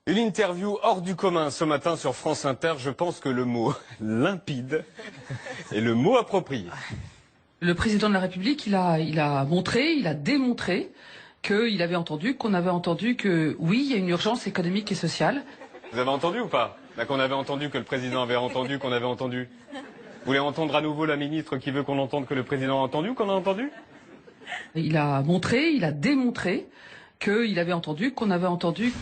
Une interview hors du commun ce matin sur France Inter. Je pense que le mot limpide est le mot approprié. Le président de la République, il a montré, il a démontré qu'il avait entendu, qu'on avait entendu que oui, il y a une urgence économique et sociale. Vous avez entendu ou pas? Là, qu'on avait entendu, que le président avait entendu, qu'on avait entendu. Vous voulez entendre à nouveau la ministre qui veut qu'on entende que le président a entendu ou qu'on a entendu? Il a montré, il a démontré qu'il avait entendu, qu'on avait entendu.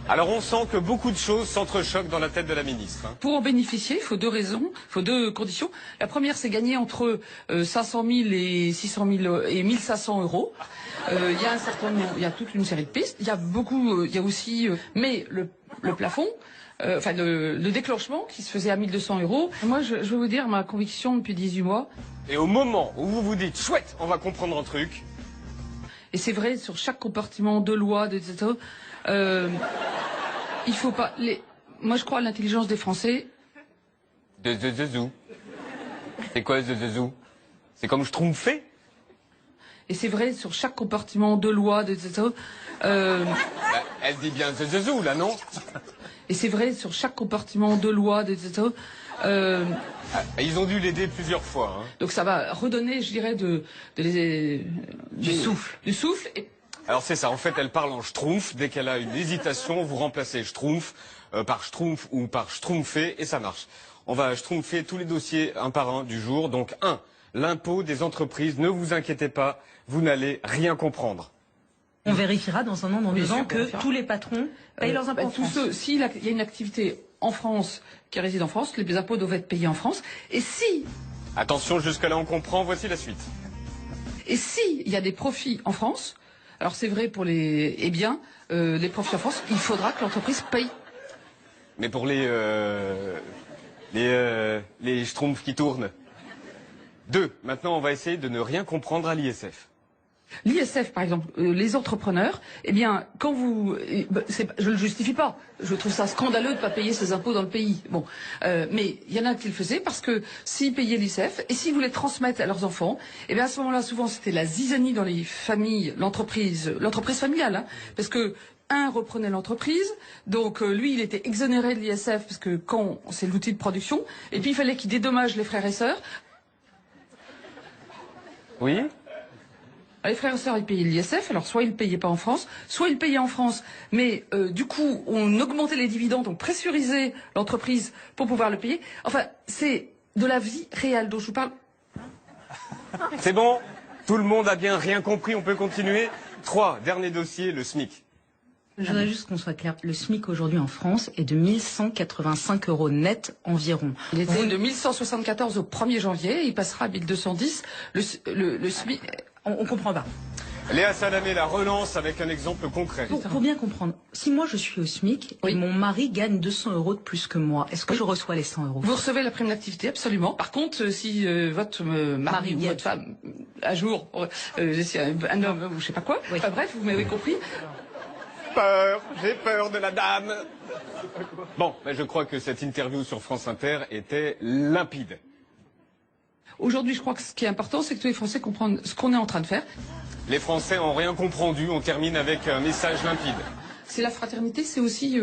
Alors on sent que beaucoup de choses s'entrechoquent dans la tête de la ministre. Pour en bénéficier, il faut deux raisons, il faut deux conditions. La première, c'est gagner entre 500 000 et 600 000 et 1500 euros. Il y a un certain nombre, il y a toute une série de pistes. Il y a beaucoup, il y a aussi, mais le plafond, enfin le déclenchement qui se faisait à 1200 euros. Moi, je vais vous dire ma conviction depuis 18 mois. Et au moment où vous vous dites chouette, on va comprendre un truc. Et c'est vrai sur chaque compartiment de loi, etc. Il faut pas. Moi, je crois à l'intelligence des Français. De zezou. C'est quoi zezou? C'est comme Schtroumpfé? Et c'est vrai sur chaque compartiment de loi, etc. Elle dit bien zezou là, non? Et c'est vrai sur chaque compartiment de loi, etc. Ils ont dû l'aider plusieurs fois. Hein. Donc ça va redonner, je dirais, du souffle. Du souffle. Et... Alors c'est ça, en fait elle parle en schtroumpf, dès qu'elle a une hésitation, vous remplacez schtroumpf par schtroumpf ou par schtroumpfé et ça marche. On va schtroumpfer tous les dossiers un par un du jour. Donc 1, l'impôt des entreprises, ne vous inquiétez pas, vous n'allez rien comprendre. On vérifiera dans un an, dans 2 ans, que tous les patrons payent leurs impôts en France. S'il y a une activité en France qui réside en France, les impôts doivent être payés en France. Et si... Attention, jusque-là on comprend, voici la suite. Et si il y a des profits en France... Alors c'est vrai pour les biens, les profits en France, il faudra que l'entreprise paye. Mais pour les schtroumpfs qui tournent. 2, maintenant on va essayer de ne rien comprendre à l'ISF. L'ISF, par exemple, les entrepreneurs, eh bien, quand vous... je ne le justifie pas. Je trouve ça scandaleux de ne pas payer ses impôts dans le pays. Bon, mais il y en a qui le faisaient parce que s'ils payaient l'ISF et s'ils voulaient transmettre à leurs enfants, eh bien, à ce moment-là, souvent, c'était la zizanie dans les familles, l'entreprise familiale, hein, parce que un reprenait l'entreprise, donc lui, il était exonéré de l'ISF parce que quand c'est l'outil de production, et puis il fallait qu'il dédommage les frères et sœurs. Oui. Les frères et sœurs, ils payaient l'ISF, alors soit ils ne payaient pas en France, soit ils payaient en France, mais du coup, on augmentait les dividendes, on pressurisait l'entreprise pour pouvoir le payer. Enfin, c'est de la vie réelle dont je vous parle. C'est bon? Tout le monde a bien rien compris, on peut continuer. 3, dernier dossier, le SMIC. Je voudrais juste qu'on soit clair. Le SMIC aujourd'hui en France est de 1185 euros net environ. Il était de 1174 au 1er janvier, il passera à 1210. Le SMIC... On comprend pas. Léa Salamé la relance avec un exemple concret. Pour bien comprendre, si moi je suis au SMIC et mon mari gagne 200 euros de plus que moi, est-ce que je reçois les 100 euros? Vous recevez la prime d'activité, absolument. Par contre, si votre mari ou votre femme, un jour, un homme ou je sais pas quoi, enfin, bref, vous m'avez compris. J'ai peur de la dame. Bon, je crois que cette interview sur France Inter était limpide. Aujourd'hui, je crois que ce qui est important, c'est que tous les Français comprennent ce qu'on est en train de faire. Les Français n'ont rien compris. On termine avec un message limpide. C'est la fraternité, c'est aussi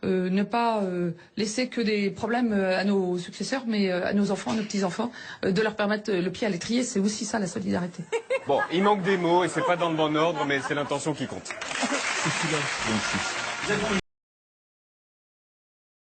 ne pas laisser que des problèmes à nos successeurs, mais à nos enfants, à nos petits-enfants, de leur permettre le pied à l'étrier. C'est aussi ça, la solidarité. Bon, il manque des mots et c'est pas dans le bon ordre, mais c'est l'intention qui compte.